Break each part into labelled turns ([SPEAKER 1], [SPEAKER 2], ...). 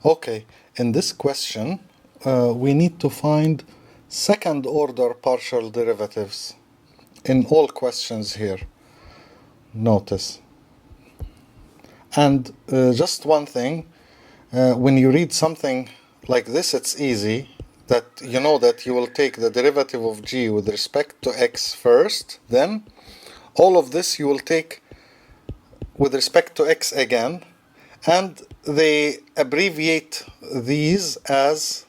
[SPEAKER 1] Okay, in this question, we need to find second order partial derivatives in all questions here. Notice. And just one thing, when you read something like this, it's easy that you know that you will take the derivative of g with respect to x first, then all of this you will take with respect to x again, and they abbreviate these as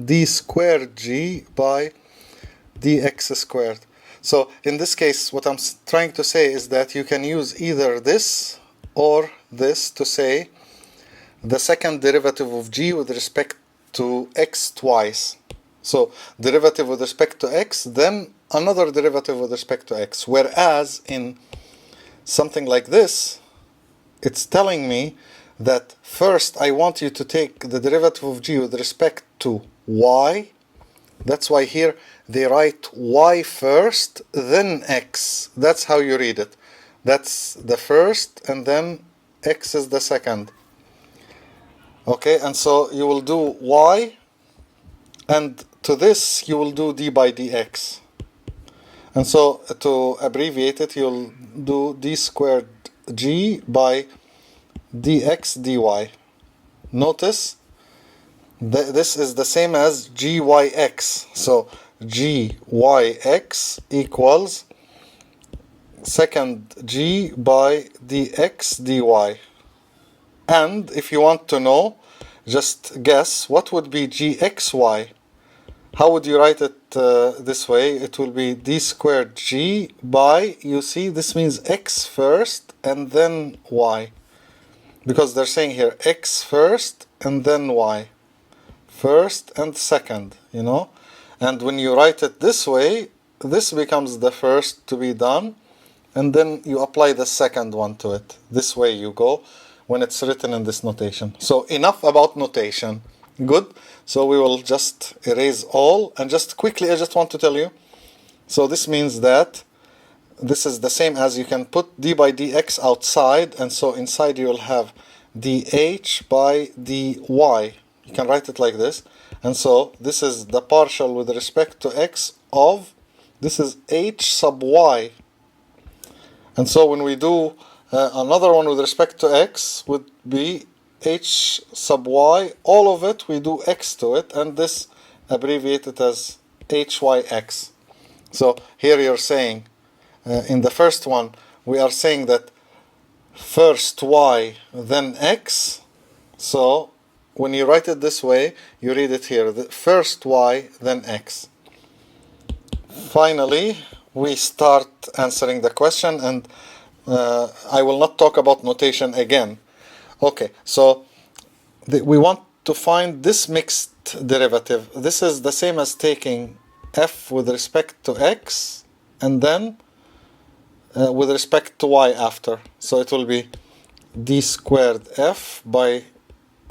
[SPEAKER 1] d squared g by dx squared. So in this case, what I'm trying to say is that you can use either this or this to say the second derivative of g with respect to x twice. So derivative with respect to x, then another derivative with respect to x. Whereas in something like this, it's telling me that first I want you to take the derivative of g with respect to y. That's why here they write y first, then x. That's how you read it. That's the first, and then x is the second. Okay, and so you will do y, and to this you will do d by dx. And so to abbreviate it, you'll do d squared g by dx dy. Notice this is the same as gyx. So gyx equals second g by dx dy. And if you want to know, just guess what would be gxy. How would you write it this way? It will be d squared g by, you see, this means x first and then y. Because they're saying here x first and then y. First and second, you know. And when you write it this way, this becomes the first to be done, and then you apply the second one to it. This way you go when it's written in this notation. So enough about notation. Good. So we will just erase all, and just quickly I just want to tell you. So this means that this is the same as you can put d by dx outside, and so inside you will have dh by dy. You can write it like this. And so this is the partial with respect to x of, this is h sub y. And so when we do another one with respect to x would be h sub y, all of it we do x to it, and this abbreviated as hyx. So here you're saying, in the first one, we are saying that first y, then x. So when you write it this way, you read it here, the first y, then x. Finally, we start answering the question, and I will not talk about notation again. Okay, so we want to find this mixed derivative. This is the same as taking f with respect to x, and then with respect to y after. So it will be d squared f by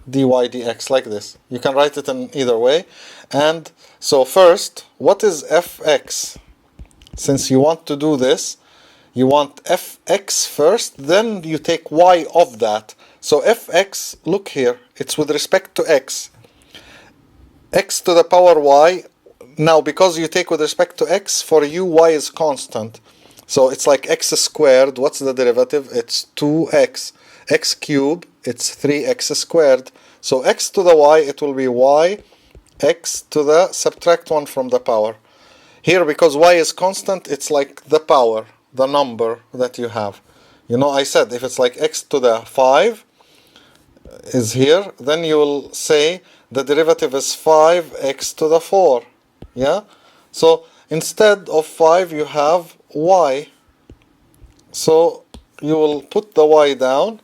[SPEAKER 1] dy dx, like this. You can write it in either way. And so first, what is fx? Since you want to do this, you want fx first, then you take y of that. So fx, look here, it's with respect to x. X to the power y. Now, because you take with respect to x, for you y is constant. So it's like x squared. What's the derivative? It's 2x. X cubed, it's 3x squared. So x to the y, it will be y, x to the, subtract 1 from the power. Here, because y is constant, it's like the power, the number that you have. You know, I said if it's like x to the 5 is here, then you will say the derivative is 5x to the 4. Yeah? So instead of 5, you have y. So you will put the y down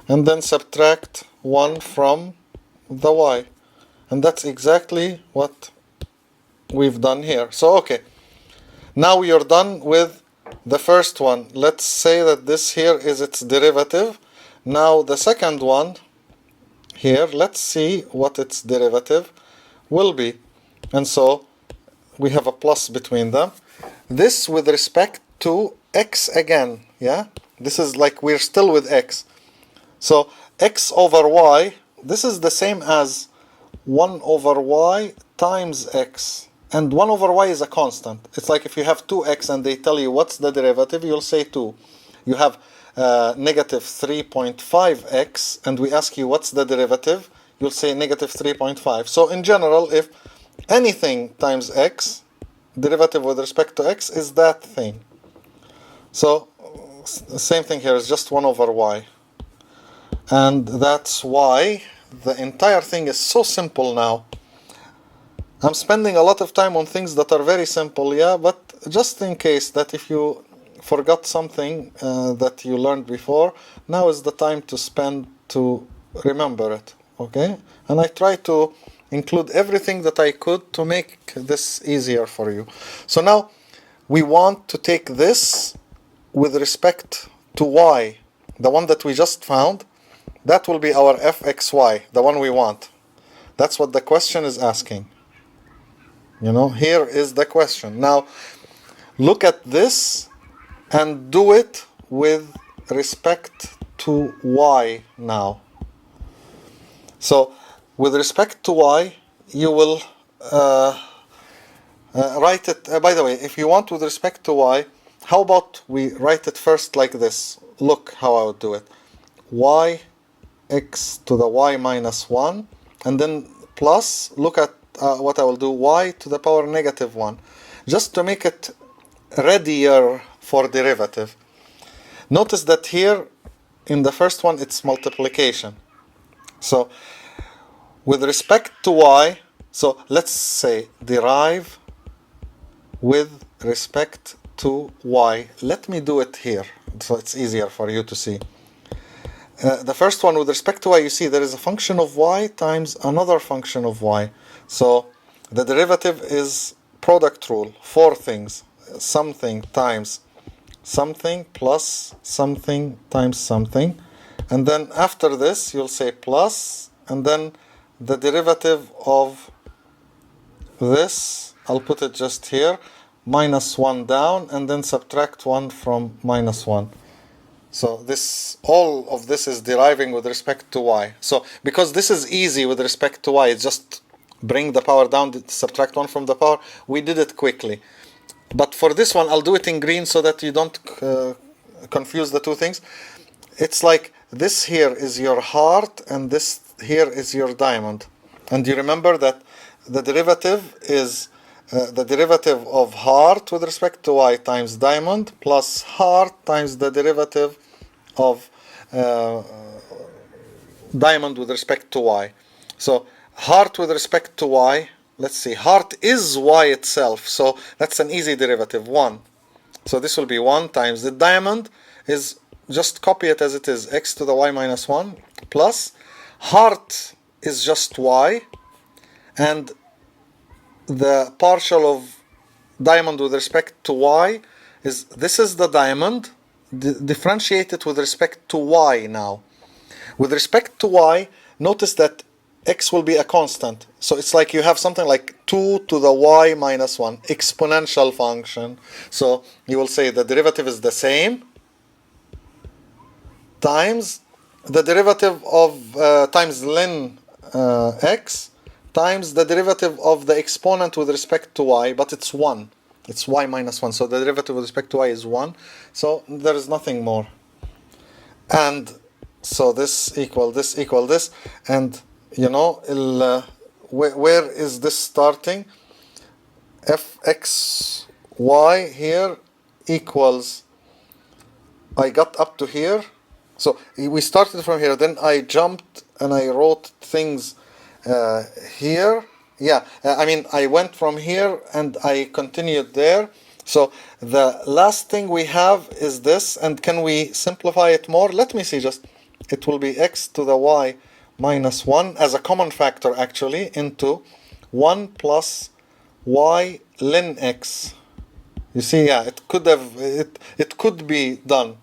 [SPEAKER 1] and then subtract 1 from the y. And that's exactly what we've done here. So, okay. Now we are done with the first one. Let's say that this here is its derivative. Now the second one here, let's see what its derivative will be. And so we have a plus between them. This with respect to x again. Yeah? This is like we're still with x. So x over y, this is the same as 1 over y times x. And 1 over y is a constant. It's like if you have 2x and they tell you what's the derivative, you'll say 2. You have negative 3.5x and we ask you what's the derivative, you'll say negative 3.5. So in general, if anything times x, derivative with respect to x is that thing. So same thing here, is just 1 over y. And that's why the entire thing is so simple now. I'm spending a lot of time on things that are very simple, yeah, but just in case that if you forgot something that you learned before, now is the time to spend to remember it, okay? And I try to include everything that I could to make this easier for you. So now we want to take this with respect to y, the one that we just found. That will be our fxy, the one we want. That's what the question is asking. You know, here is the question. Now, look at this and do it with respect to y now. So, with respect to y, you will write it. By the way, if you want with respect to y, how about we write it first like this? Look how I would do it. Y x to the y minus 1, and then plus, look at what I will do, y to the power negative 1, just to make it readier for derivative. Notice that here in the first one it's multiplication. So with respect to y, so let's say derive with respect to y. Let me do it here so it's easier for you to see. The first one with respect to y, you see there is a function of y times another function of y. So the derivative is product rule, 4 things. Something times something plus something times something. And then after this you'll say plus, and then the derivative of this, I'll put it just here, minus 1 down, and then subtract 1 from minus 1. So this, all of this is deriving with respect to y. So because this is easy with respect to y, it's just bring the power down, subtract 1 from the power, we did it quickly. But for this one, I'll do it in green so that you don't confuse the two things. It's like this here is your heart and this here is your diamond. And you remember that the derivative is the derivative of heart with respect to y times diamond plus heart times the derivative of diamond with respect to y. So heart with respect to y, let's see, heart is y itself, so that's an easy derivative, 1. So this will be 1 times the diamond is, just copy it as it is, x to the y minus 1 plus heart is just y, and the partial of diamond with respect to y is, this is the diamond, differentiate it with respect to y now. With respect to y, notice that x will be a constant. So it's like you have something like 2 to the y minus 1, exponential function. So you will say the derivative is the same times the derivative of times ln x times the derivative of the exponent with respect to y, but it's 1. It's y minus 1. So the derivative with respect to y is 1. So there is nothing more. And so this equal this. And you know, where is this starting? fxy here equals, I got up to here. So we started from here, then I jumped and I wrote things here. Yeah, I mean, I went from here and I continued there. So the last thing we have is this, and can we simplify it more? Let me see, just, it will be x to the y minus 1 as a common factor actually into 1 plus y ln x. You see, yeah, it could have, it could be done.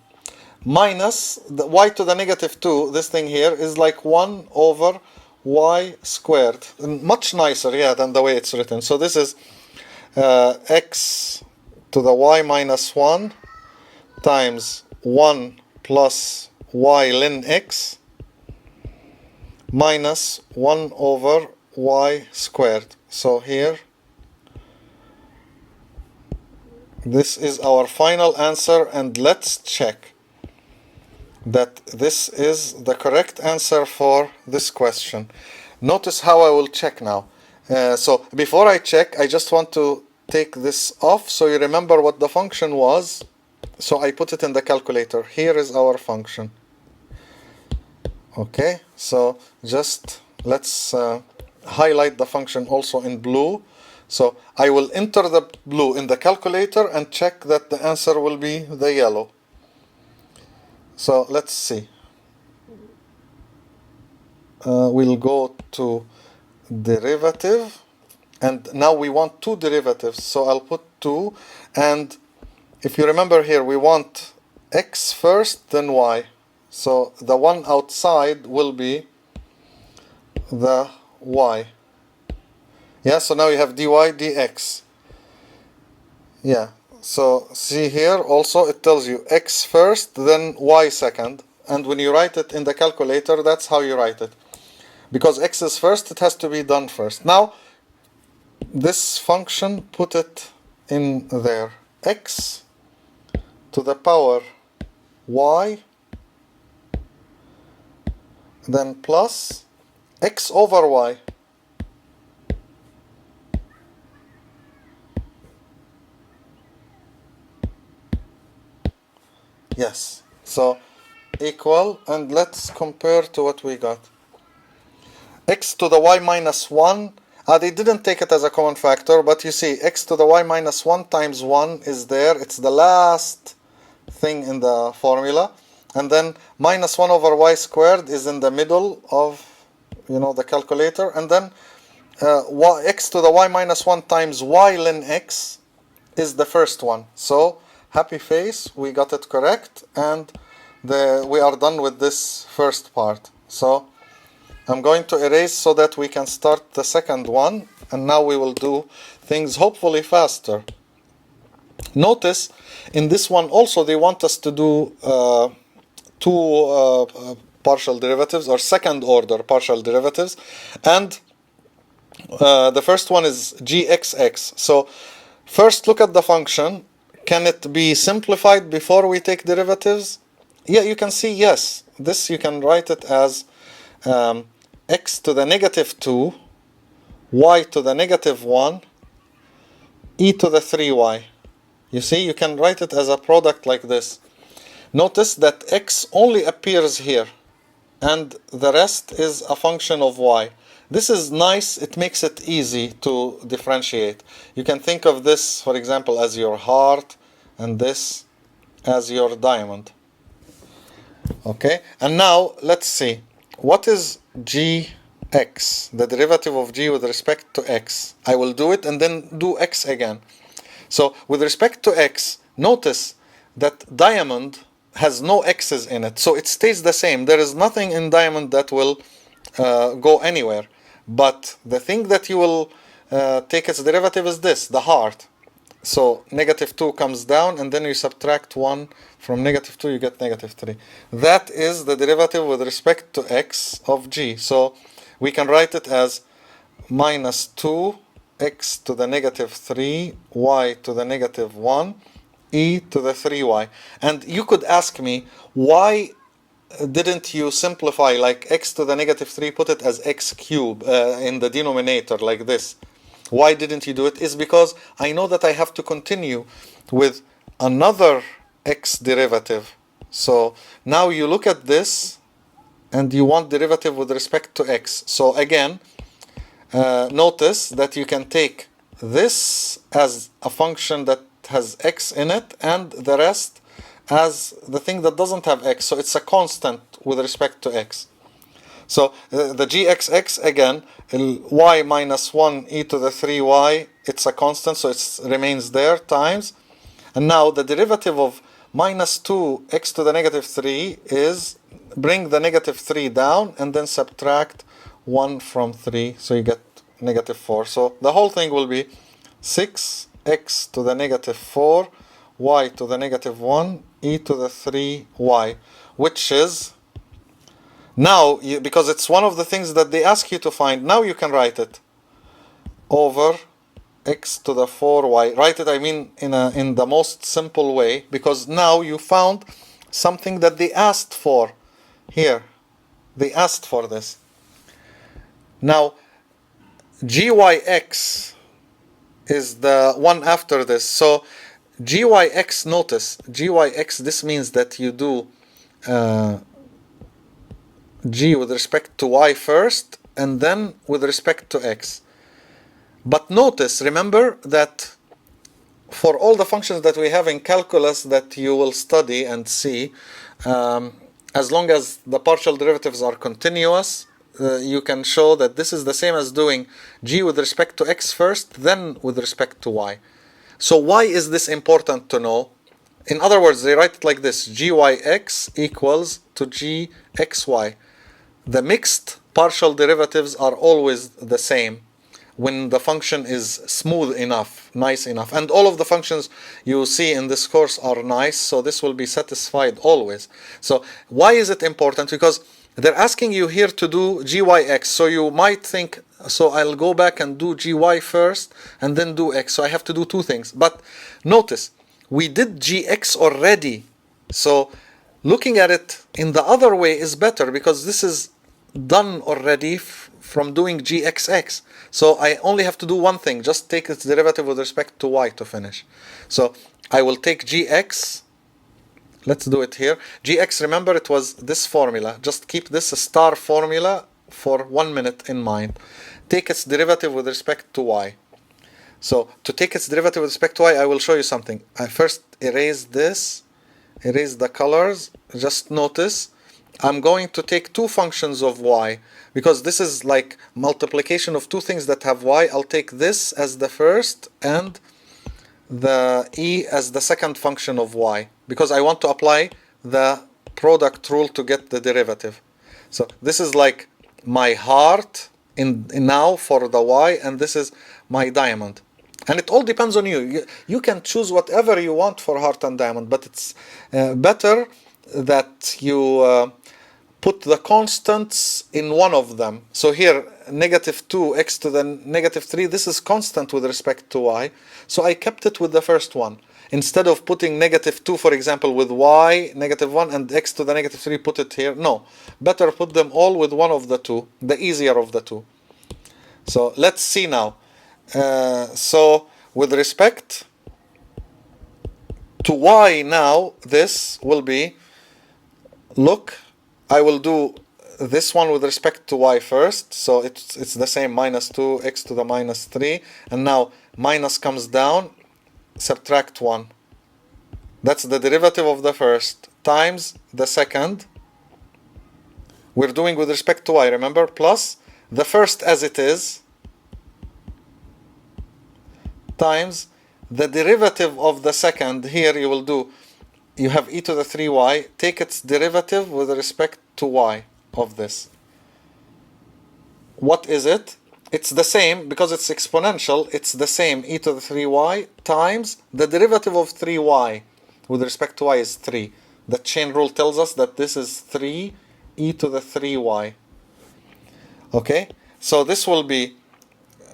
[SPEAKER 1] Minus the y to the negative 2, this thing here is like 1 over y squared. And much nicer, yeah, than the way it's written. So this is x to the y minus 1 times 1 plus y ln x minus 1 over y squared. So here, this is our final answer, and let's check that this is the correct answer for this question. Notice how I will check now. So before I check, I just want to take this off so you remember what the function was. So I put it in the calculator. Here is our function. Okay, so just let's highlight the function also in blue. So I will enter the blue in the calculator and check that the answer will be the yellow. So let's see. We'll go to derivative, and now we want two derivatives. So I'll put 2, and if you remember here, we want x first, then y. So the one outside will be the y. Yeah, so now you have dy dx. Yeah, so see here also it tells you x first, then y second. And when you write it in the calculator, that's how you write it. Because x is first, it has to be done first. Now, this function, put it in there. X to the power y, then plus x over y. Yes, so equal, and let's compare to what we got. X to the y minus 1, they didn't take it as a common factor, but you see x to the y minus 1 times 1 is there. It's the last thing in the formula. And then minus 1 over y squared is in the middle of, the calculator. And then x to the y minus 1 times y ln x is the first one. So happy face, we got it correct, and we are done with this first part. So I'm going to erase so that we can start the second one, and now we will do things hopefully faster. Notice in this one also they want us to do two partial derivatives, or second order partial derivatives, and the first one is gxx. So first look at the function. Can it be simplified before we take derivatives? Yeah, you can see yes. This you can write it as x to the negative 2, y to the negative 1, e to the 3y. You see, you can write it as a product like this. Notice that x only appears here, and the rest is a function of y. This is nice, it makes it easy to differentiate. You can think of this, for example, as your heart, and this as your diamond. Okay, and now let's see. What is gx, the derivative of g with respect to x? I will do it and then do x again. So with respect to x, notice that diamond has no x's in it, so it stays the same. There is nothing in diamond that will go anywhere. But the thing that you will take its derivative is this, the heart. So negative 2 comes down, and then you subtract 1 from negative 2, you get negative 3. That is the derivative with respect to x of g. So we can write it as minus 2 x to the negative 3, y to the negative 1, e to the 3y. And you could ask me, why didn't you simplify like x to the negative 3, put it as x cubed in the denominator like this? Why didn't you do it? Is because I know that I have to continue with another x derivative. So now you look at this and you want derivative with respect to x. So again, notice that you can take this as a function that has x in it, and the rest as the thing that doesn't have x. So it's a constant with respect to x. So the gxx, again, y minus 1 e to the 3y, it's a constant, so it remains there, times. And now the derivative of minus 2 x to the negative 3 is bring the negative 3 down and then subtract 1 from 3, so you get negative 4. So the whole thing will be 6x to the negative 4, y to the negative 1, e to the 3y, which is Now, because it's one of the things that they ask you to find, now you can write it over x to the 4y. Write it, I mean, in the most simple way, because now you found something that they asked for here. They asked for this. Now, gyx is the one after this. So gyx, notice, gyx, this means that you do g with respect to y first, and then with respect to x. But notice, remember that for all the functions that we have in calculus that you will study and see, as long as the partial derivatives are continuous, you can show that this is the same as doing g with respect to x first, then with respect to y. So why is this important to know? In other words, they write it like this: gyx equals to gxy. The mixed partial derivatives are always the same when the function is smooth enough, nice enough. And all of the functions you see in this course are nice, so this will be satisfied always. So why is it important? Because they're asking you here to do gyx, so you might think, so I'll go back and do gy first and then do x, so I have to do two things. But notice, we did gx already, so looking at it in the other way is better, because this is done already from doing gxx. So I only have to do one thing, just take its derivative with respect to y to finish. So I will take gx, let's do it here. Gx, remember, it was this formula. Just keep this star formula for 1 minute in mind. Take its derivative with respect to y. So to take its derivative with respect to y, I will show you something. I first erase this, erase the colors. Just notice, I'm going to take two functions of y, because this is like multiplication of two things that have y. I'll take this as the first and the e as the second function of y, because I want to apply the product rule to get the derivative. So this is like my heart in now for the y, and this is my diamond. And it all depends on you. You can choose whatever you want for heart and diamond, but it's better that you put the constants in one of them. So here, negative 2 x to the negative 3, this is constant with respect to y. So I kept it with the first one. Instead of putting negative 2, for example, with y, negative 1, and x to the negative 3, put it here. No, better put them all with one of the two, the easier of the two. So let's see now. So with respect to y now, this will be, look, I will do this one with respect to y first, so it's the same, minus 2 x to the minus 3, and now minus comes down, subtract 1. That's the derivative of the first, times the second. We're doing with respect to y, remember, plus the first as it is, times the derivative of the second. Here you will do, you have e to the 3y, take its derivative with respect to y of this. What is it? It's the same, because it's exponential, it's the same, e to the 3y times the derivative of 3y with respect to y is 3. The chain rule tells us that this is 3 e to the 3y. Okay, so this will be,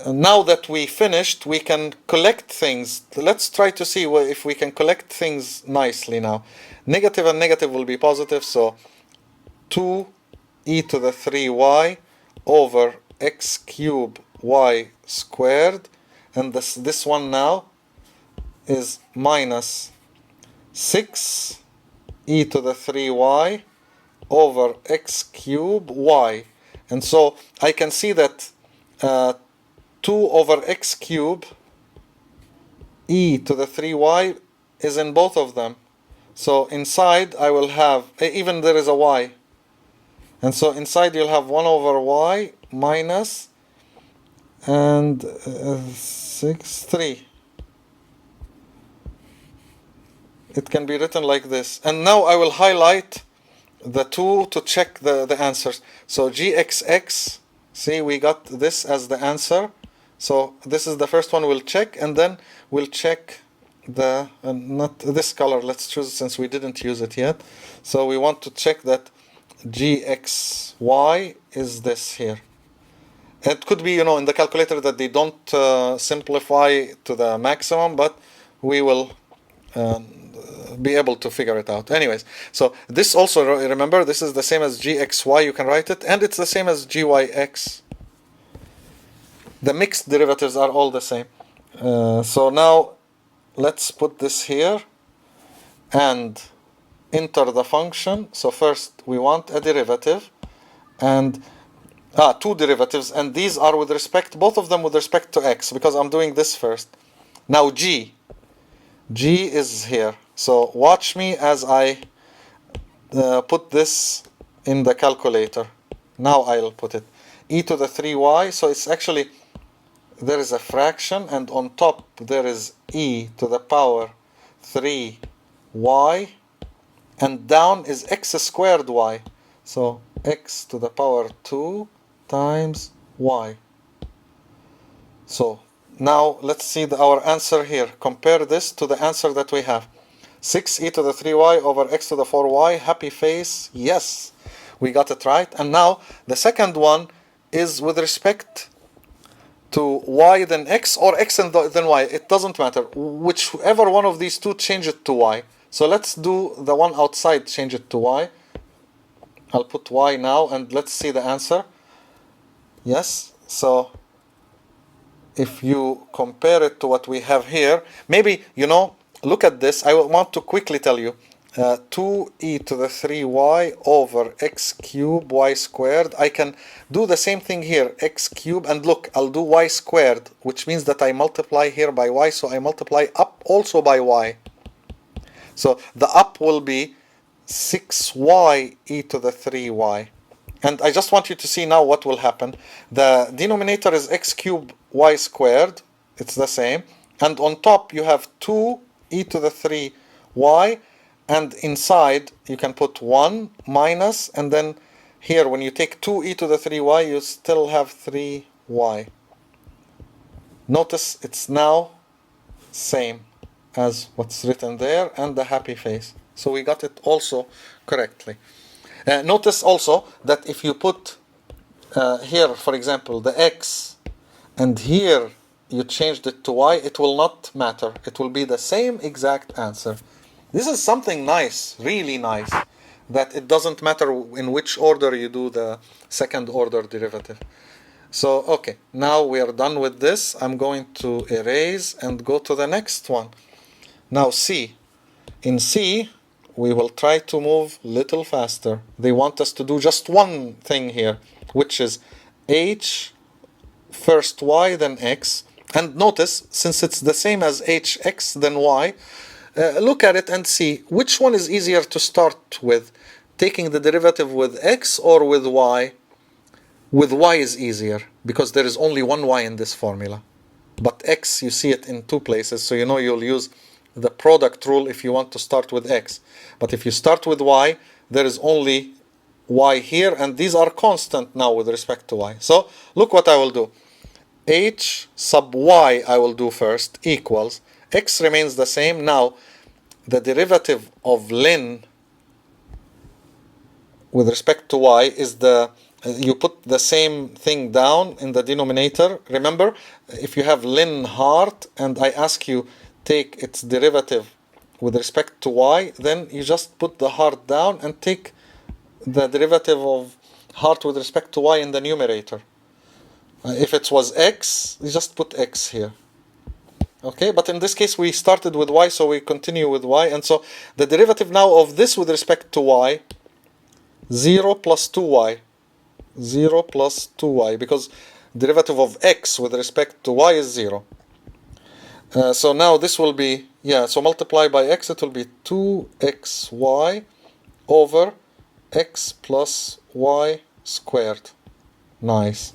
[SPEAKER 1] now that we finished, we can collect things. Let's try to see if we can collect things nicely now. Negative and negative will be positive, so 2 e to the 3y over x cubed y squared, and this one now is minus 6 e to the 3y over x cubed y. And so I can see that 2 over x cubed e to the 3y is in both of them. So inside I will have, even there is a y. And so inside you'll have 1 over y minus and 6, 3. It can be written like this. And now I will highlight the 2 to check the answers. So gxx, see, we got this as the answer. So this is the first one we'll check, and then we'll check the, not this color, let's choose since we didn't use it yet. So we want to check that gxy is this here. It could be, in the calculator that they don't simplify to the maximum, but we will be able to figure it out. Anyways, so this also, remember, this is the same as gxy, you can write it, and it's the same as gyx. The mixed derivatives are all the same. So now let's put this here and enter the function. So first we want a derivative and two derivatives, and these are with respect, both of them with respect to x, because I'm doing this first. Now g is here. So watch me as I put this in the calculator. Now I'll put it e to the 3y. So it's actually, there is a fraction, and on top there is e to the power 3y, and down is x squared y. So x to the power 2 times y. So now let's see our answer here. Compare this to the answer that we have. 6e to the 3y over x to the 4y. Happy face. Yes, we got it right. And now the second one is with respect to y then x, or x and then y. It doesn't matter. Whichever one of these two, change it to y. So let's do the one outside, change it to y. I'll put y now, and let's see the answer. Yes, so if you compare it to what we have here, maybe, look at this. I want to quickly tell you. 2e to the 3y over x cubed y squared. I can do the same thing here, x cubed, and look, I'll do y squared, which means that I multiply here by y, so I multiply up also by y. So the up will be 6y e to the 3y. And I just want you to see now what will happen. The denominator is x cubed y squared. It's the same. And on top you have 2e to the 3y. And inside you can put 1 minus. And then here when you take 2e to the 3y, you still have 3y. Notice it's now same as what's written there and the happy face. So we got it also correctly. Notice also that if you put here, for example, the x, and here you changed it to y, it will not matter. It will be the same exact answer. This is something nice, really nice, that it doesn't matter in which order you do the second order derivative. So, okay, now we are done with this. I'm going to erase and go to the next one. Now C. In C, we will try to move a little faster. They want us to do just one thing here, which is h first y then x. And notice, since it's the same as hx then y, look at it and see which one is easier to start with, taking the derivative with x or with y. With y is easier because there is only one y in this formula. But x, you see it in two places, so you'll use the product rule if you want to start with x. But if you start with y, there is only y here, and these are constant now with respect to y. So look what I will do. H sub y I will do first equals, x remains the same. Now the derivative of ln with respect to y is you put the same thing down in the denominator. Remember, if you have ln heart and I ask you take its derivative with respect to y, then you just put the heart down and take the derivative of heart with respect to y in the numerator. If it was x, you just put x here. Okay, but in this case we started with y, so we continue with y. And so the derivative now of this with respect to y, 0 plus 2y. 0 plus 2y, because derivative of x with respect to y is 0. So now this will be, so multiply by x, it will be 2xy over x plus y squared. Nice.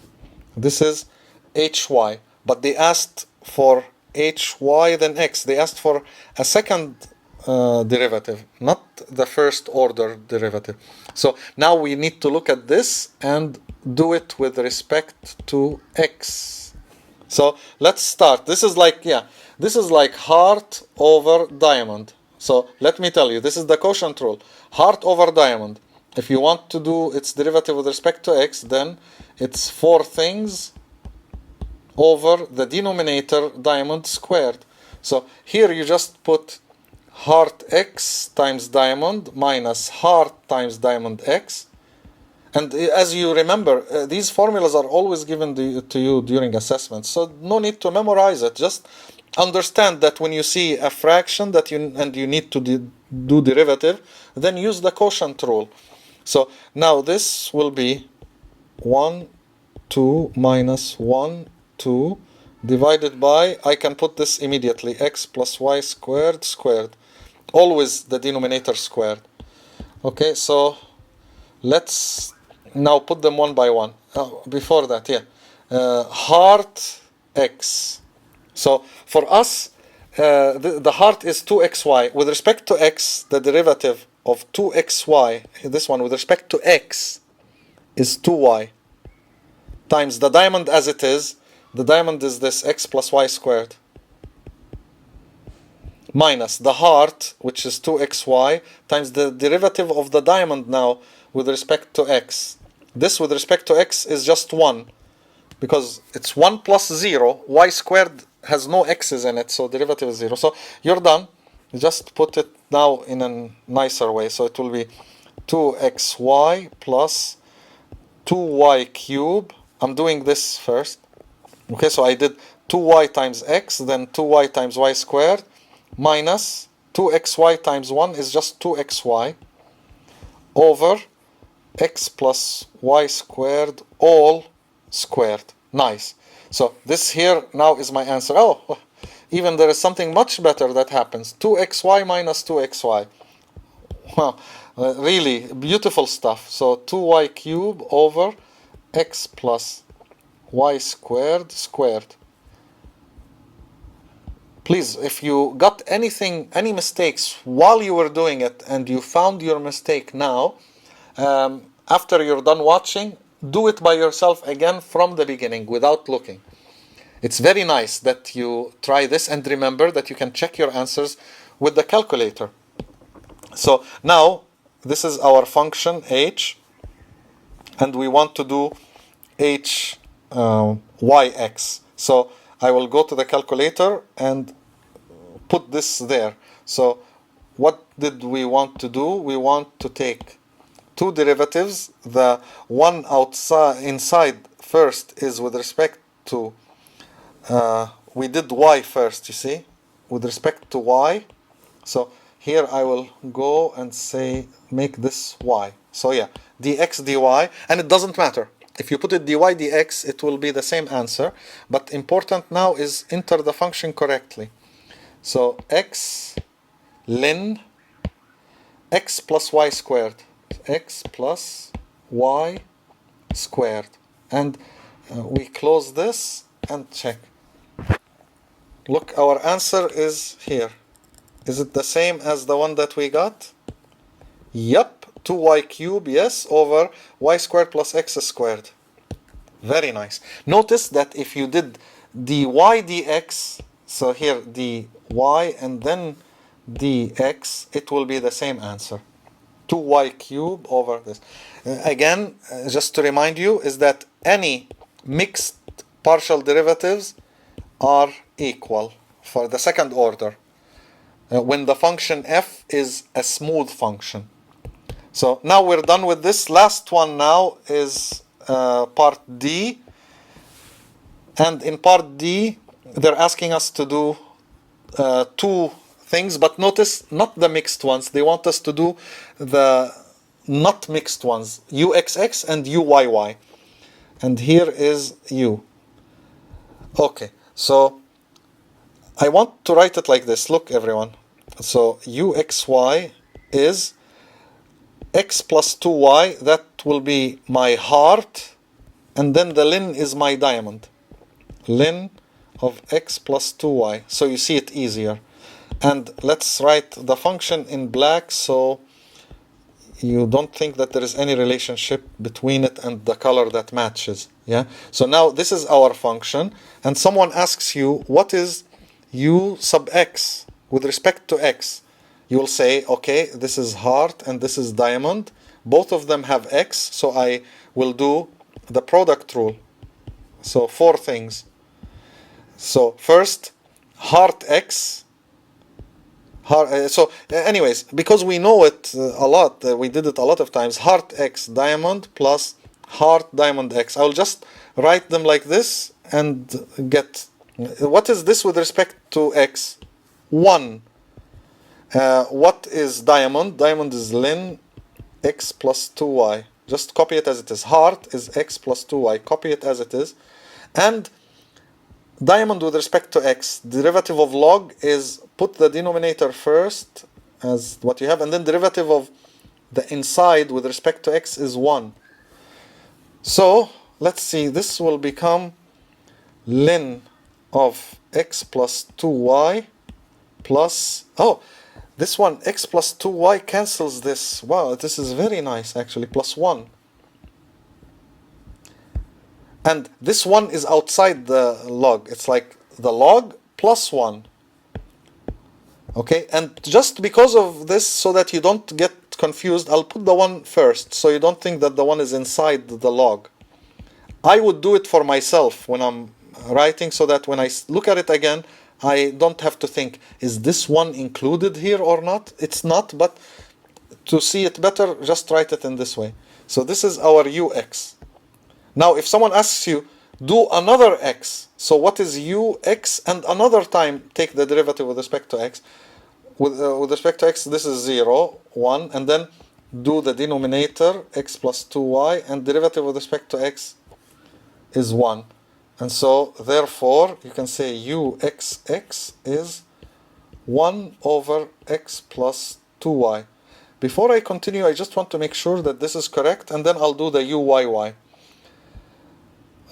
[SPEAKER 1] This is hy, but they asked for hy then x. They asked for a second derivative, not the first order derivative. So now we need to look at this and do it with respect to x. So let's start. This is like heart over diamond. So let me tell you, this is the quotient rule. Heart over diamond. If you want to do its derivative with respect to x, then it's 4 things over the denominator diamond squared. So here you just put heart x times diamond minus heart times diamond x. And as you remember, these formulas are always given to you during assessment, so no need to memorize it. Just understand that when you see a fraction that you need to do derivative, then use the quotient rule. So now this will be 1, 2 minus 1, 2 divided by, I can put this immediately, x plus y squared squared. Always the denominator squared. Okay, so let's now put them one by one. Before that, heart x. So for us, the heart is 2xy. With respect to x, the derivative of 2xy, this one with respect to x, is 2y times the diamond as it is. The diamond is this x plus y squared minus the heart, which is 2xy, times the derivative of the diamond now with respect to x. This with respect to x is just 1, because it's 1 plus 0. Y squared has no x's in it, so derivative is 0. So you're done. Just put it now in a nicer way. So it will be 2xy plus 2y cube. I'm doing this first. Okay, so I did 2y times x, then 2y times y squared, minus 2xy times 1 is just 2xy, over x plus y squared all squared. Nice. So this here now is my answer. Oh, even there is something much better that happens. 2xy minus 2xy. Wow, really beautiful stuff. So 2y cube over x plus y squared squared. Please, if you got any mistakes while you were doing it and you found your mistake now, after you're done watching, do it by yourself again from the beginning without looking. It's very nice that you try this, and remember that you can check your answers with the calculator. So now this is our function h, and we want to do h yx. So I will go to the calculator and put this there. So what did we want to do? We want to take two derivatives. The one inside first is with respect to, we did y first, you see, with respect to y. So here I will go and say, make this y. So yeah, dx dy, and it doesn't matter. If you put it dy dx, it will be the same answer. But important now is enter the function correctly. So x ln x plus y squared. X plus y squared. And we close this and check. Look, our answer is here. Is it the same as the one that we got? Yup, 2y cube, yes, over y squared plus x squared. Very nice. Notice that if you did dy dx, so here dy and then dx, it will be the same answer. 2y cube over this. Again, just to remind you, is that any mixed partial derivatives are equal for the second order when the function f is a smooth function. So now we're done with this. Last one now is part D. And in part D, they're asking us to do two things, but notice not the mixed ones. They want us to do the not mixed ones, uxx and uyy. And here is u. Okay, so I want to write it like this. Look, everyone. So uxy is x plus 2y. That will be my heart. And then the ln is my diamond. Ln of x plus 2y. So you see it easier. And let's write the function in black so you don't think that there is any relationship between it and the color that matches. Yeah. So now this is our function, and someone asks you what is u sub x with respect to x. You will say, okay, this is heart and this is diamond, both of them have x, so I will do the product rule. So 4 things. So first, heart x. Anyways, because we know it a lot, we did it a lot of times, heart x diamond plus heart diamond x. I'll just write them like this and get, what is this with respect to x? 1. What is diamond? Diamond is lin x plus 2y. Just copy it as it is. Heart is x plus 2y. Copy it as it is. And diamond with respect to x, derivative of log is put the denominator first as what you have, and then derivative of the inside with respect to x is 1. So let's see, this will become ln of x plus 2y plus, oh, this one, x plus 2y cancels this. Wow, this is very nice actually, plus 1. And this 1 is outside the log. It's like the log plus 1. Okay, and just because of this, so that you don't get confused, I'll put the 1 first, so you don't think that the 1 is inside the log. I would do it for myself when I'm writing, so that when I look at it again, I don't have to think, is this 1 included here or not? It's not, but to see it better, just write it in this way. So this is our ux. Now, if someone asks you, do another x, so what is ux, and another time take the derivative with respect to x. With respect to x, this is 0, 1, and then do the denominator, x plus 2y, and derivative with respect to x is 1. And so, therefore, you can say uxx is 1 over x plus 2y. Before I continue, I just want to make sure that this is correct, and then I'll do the uyy.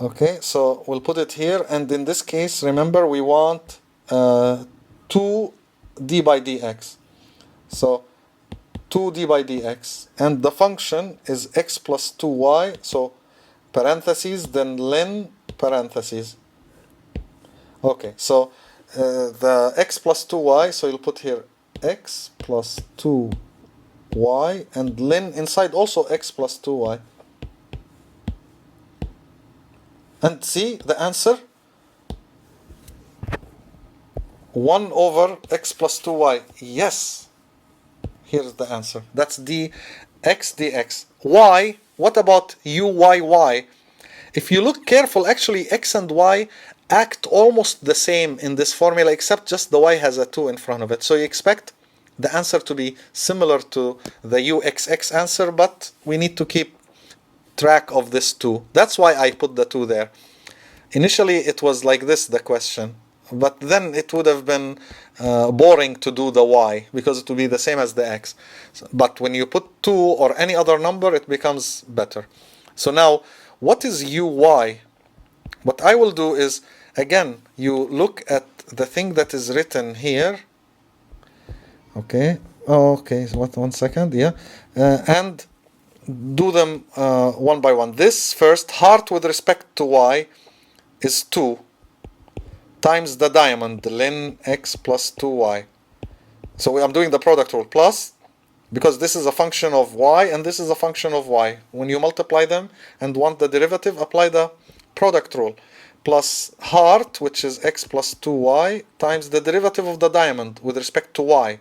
[SPEAKER 1] Okay, so we'll put it here, and in this case, remember, we want 2 d by dx. So 2 d by dx, and the function is x plus 2y, so parentheses, then ln parentheses. Okay, so the x plus 2y, so you'll put here x plus 2y, and ln inside also x plus 2y. And see the answer? 1 over x plus 2y. Yes. Here's the answer. That's dx dx. Y, what about uyy? If you look careful, actually x and y act almost the same in this formula, except just the y has a 2 in front of it. So you expect the answer to be similar to the uxx answer, but we need to keep track of this 2. That's why I put the 2 there. Initially it was like this, the question, but then it would have been boring to do the y, because it would be the same as the x. But when you put 2 or any other number, it becomes better. So now, what is uy? What I will do is, again, you look at the thing that is written here. Okay, okay, so 1 second, yeah, and do them one by one. This first, heart with respect to y, is 2 times the diamond, ln x plus 2y. So I'm doing the product rule, plus, because this is a function of y and this is a function of y. When you multiply them and want the derivative, apply the product rule. Plus heart, which is x plus 2y, times the derivative of the diamond with respect to y,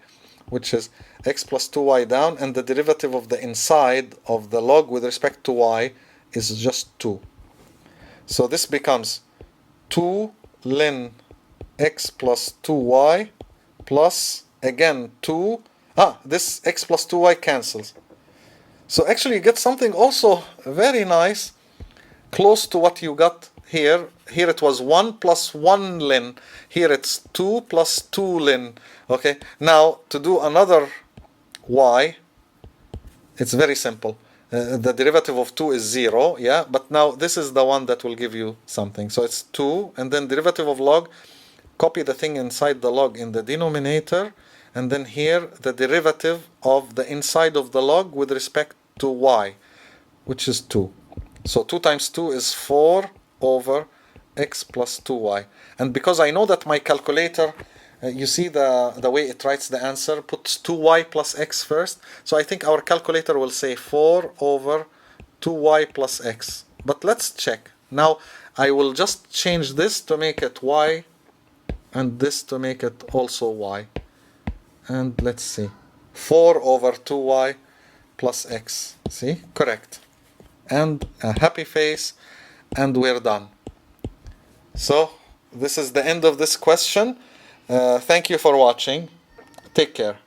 [SPEAKER 1] which is x plus 2y down, and the derivative of the inside of the log with respect to y is just 2. So this becomes 2 ln x plus 2y plus, again, 2. This x plus 2y cancels. So actually you get something also very nice, close to what you got here. Here it was 1 plus 1 ln. Here it's 2 plus 2 ln. Okay, now to do another y, it's very simple. The derivative of 2 is 0, yeah, but now this is the one that will give you something. So it's 2, and then derivative of log, copy the thing inside the log in the denominator, and then here the derivative of the inside of the log with respect to y, which is 2. So 2 times 2 is 4 over x plus 2y. And because I know that my calculator You see the way it writes the answer, puts 2y plus x first. So I think our calculator will say 4 over 2y plus x. But let's check. Now I will just change this to make it y and this to make it also y. And let's see. 4 over 2y plus x. See? Correct. And a happy face, and we're done. So this is the end of this question. Thank you for watching. Take care.